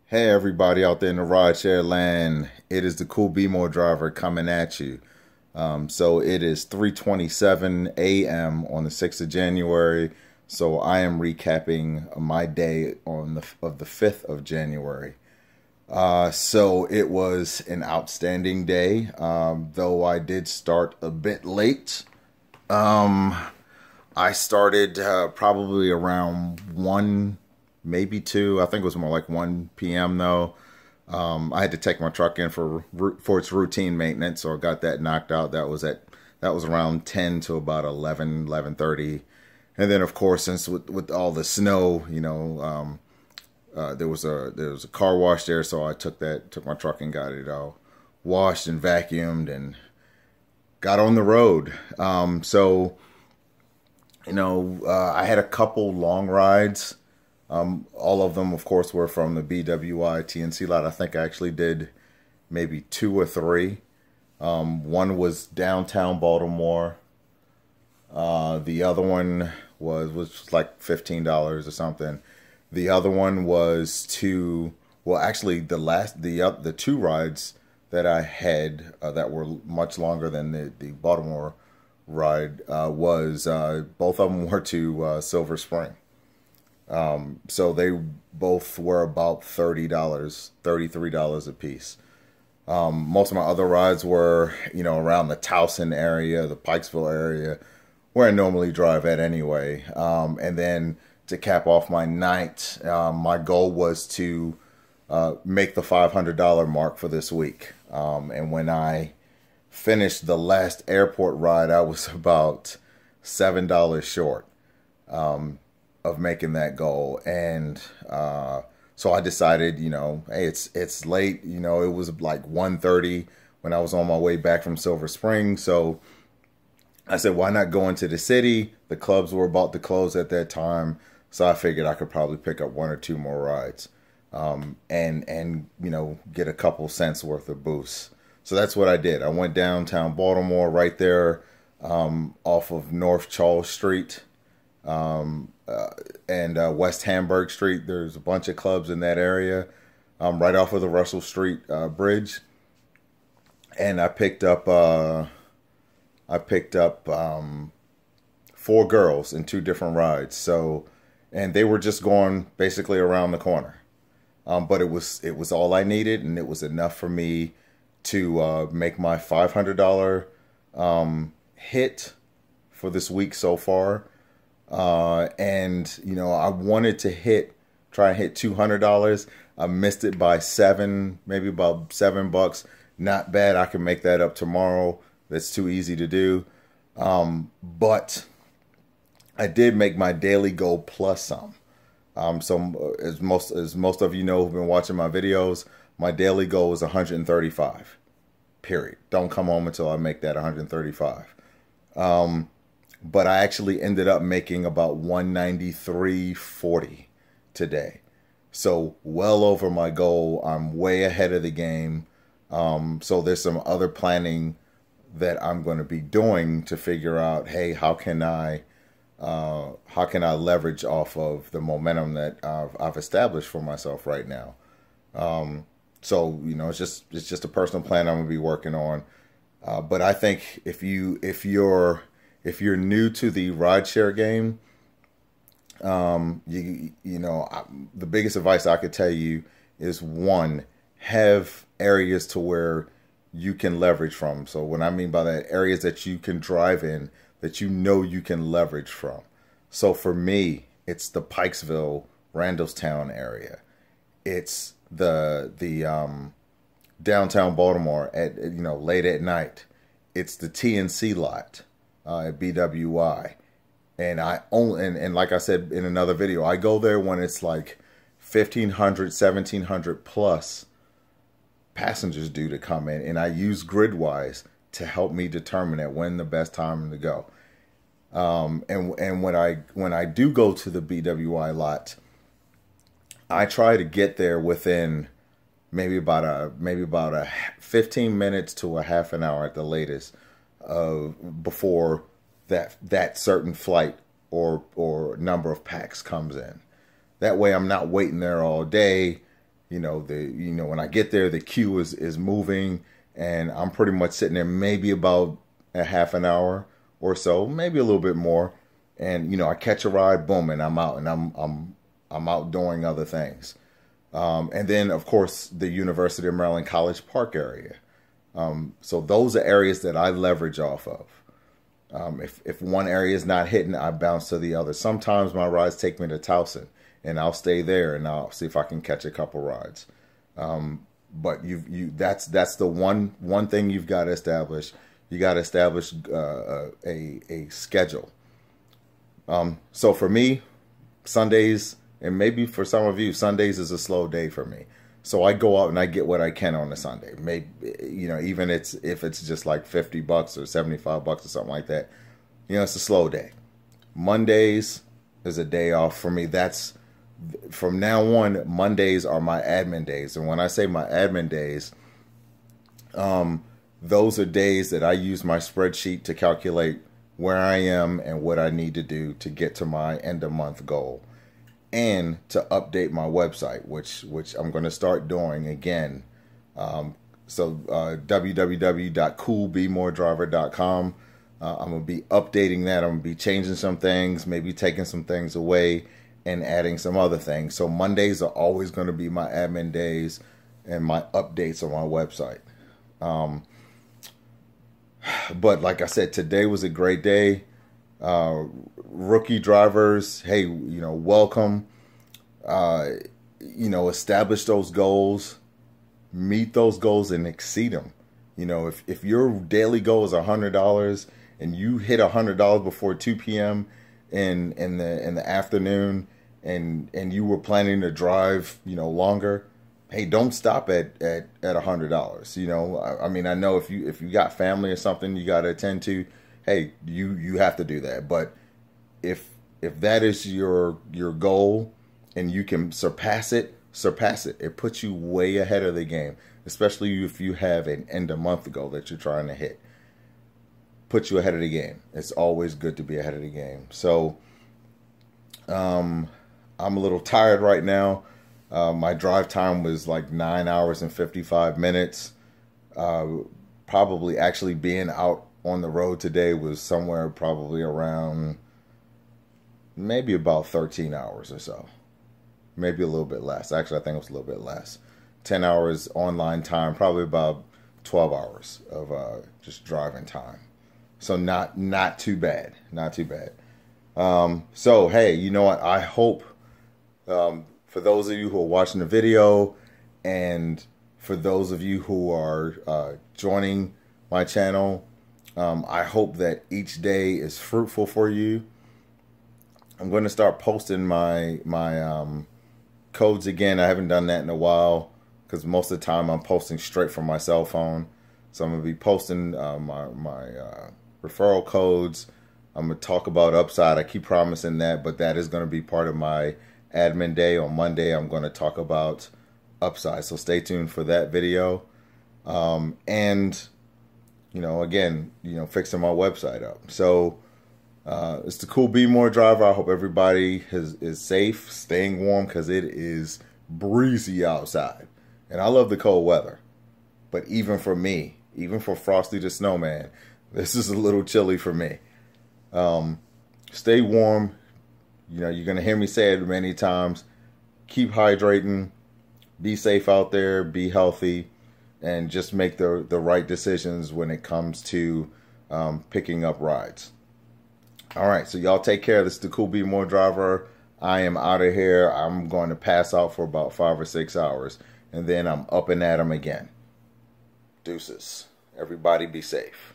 Hey everybody out there in the rideshare land, it is the CoolB'more driver coming at you. So it is 3:27 a.m. on the 6th of January. So I am recapping my day on the 5th of January. So it was an outstanding day, though I did start a bit late. I started probably around 1, maybe 2. I think it was more like 1 p.m. though. I had to take my truck in for its routine maintenance, so I got that knocked out. That was around 10 to about 11:30. And then, of course, since with all the snow, there was a car wash there, so I took my truck and got it washed and vacuumed and got on the road. I had a couple long rides. All of them, of course, were from the BWI TNC lot. I think I actually did maybe 2 or 3. One was downtown Baltimore. The other one was like $15 or something. The other one was actually the 2 rides that I had that were much longer than the Baltimore ride was both of them were to Silver Spring. So they both were about $30, $33 a piece. Most of my other rides were, around the Towson area, the Pikesville area, where I normally drive at anyway. And then to cap off my night, my goal was to make the $500 mark for this week. And when I finished the last airport ride, I was about $7 short of making that goal. And so I decided, hey, it's late. It was like 1:30 when I was on my way back from Silver Spring. So I said, why not go into the city? The clubs were about to close at that time. So I figured I could probably pick up 1 or 2 more rides and get a couple cents worth of boost. So that's what I did. I went downtown Baltimore, right there off of North Charles Street and West Hamburg Street. There's a bunch of clubs in that area, right off of the Russell Street Bridge. And I picked up 4 girls in 2 different rides. So, and they were just going basically around the corner. But it was all I needed, and it was enough for me to make my $500 hit for this week so far. And I wanted to try and hit $200. I missed it by 7, maybe about $7. Not bad. I can make that up tomorrow. That's too easy to do. But I did make my daily goal plus some. So as most of you know who've been watching my videos, my daily goal is 135. Period. Don't come home until I make that 135. But I actually ended up making about 193.40 today. So well over my goal. I'm way ahead of the game. So there's some other planning that I'm going to be doing to figure out, hey, how can I leverage off of the momentum that I've established for myself right now. So it's just a personal plan I'm gonna be working on. But I think if you're new to the rideshare game, the biggest advice I could tell you is, 1, have areas to where you can leverage from. So what I mean by that, areas that you can drive in that you can leverage from. So for me, it's the Pikesville, Randallstown area. It's the downtown Baltimore at late at night. It's the TNC lot at BWI. And and like I said in another video, I go there when it's like 1,500, 1,700 plus passengers due to come in, and I use Gridwise to help me determine when the best time to go. And when I do go to the BWI lot, I try to get there within maybe about a 15 minutes to a half an hour at the latest before that certain flight or number of packs comes in. That way I'm not waiting there all day When I get there, the queue is moving, and I'm pretty much sitting there maybe about a half an hour or so, maybe a little bit more. And I catch a ride, boom, and I'm out, and I'm out doing other things. And then, of course, the University of Maryland College Park area. So those are areas that I leverage off of. If one area is not hitting, I bounce to the other. Sometimes my rides take me to Towson, and I'll stay there, and I'll see if I can catch a couple rides. But that's the one thing you've got to establish. You got to establish a schedule. So for me, Sundays, and maybe for some of you, Sundays is a slow day for me. So I go out and I get what I can on a Sunday. Maybe, even if it's just like $50 or $75 or something like that, it's a slow day. Mondays is a day off for me. That's from now on, Mondays are my admin days. And when I say my admin days, those are days that I use my spreadsheet to calculate where I am and what I need to do to get to my end of month goal, and to update my website, which I'm going to start doing again. www.CoolB'more.com. I'm going to be updating that. I'm going to be changing some things, maybe taking some things away and adding some other things. So Mondays are always going to be my admin days and my updates on my website. But like I said, today was a great day. Rookie drivers, hey, welcome. Establish those goals, meet those goals, and exceed them. If your daily goal is $100 and you hit $100 before 2 p.m. in the afternoon, and you were planning to drive, longer, hey, don't stop at $100. I mean, I know if you got family or something you got to attend to, hey, you have to do that. But if that is your goal and you can surpass it. It puts you way ahead of the game, especially if you have an end of month goal that you're trying to hit. Puts you ahead of the game. It's always good to be ahead of the game. So I'm a little tired right now. My drive time was like 9 hours and 55 minutes. Probably actually being out on the road today was somewhere probably around maybe about 13 hours or so. Maybe a little bit less. Actually, I think it was a little bit less. 10 hours online time, probably about 12 hours of just driving time. So not too bad. Not too bad. So, hey, you know what? I hope for those of you who are watching the video, and for those of you who are joining my channel, I hope that each day is fruitful for you. I'm going to start posting my codes again. I haven't done that in a while because most of the time I'm posting straight from my cell phone. So I'm going to be posting my referral codes. I'm going to talk about Upside. I keep promising that, but that is going to be part of my admin day. On Monday, I'm going to talk about Upside. So stay tuned for that video. And, again, fixing my website up. So it's the CoolB'more driver. I hope everybody is safe, staying warm, because it is breezy outside. And I love the cold weather. But even for me, even for Frosty the Snowman, this is a little chilly for me. Stay warm. You're going to hear me say it many times. Keep hydrating. Be safe out there. Be healthy. And just make the right decisions when it comes to picking up rides. All right, so y'all take care. This is the CoolB'more driver. I am out of here. I'm going to pass out for about 5 or 6 hours, and then I'm up and at 'em again. Deuces. Everybody be safe.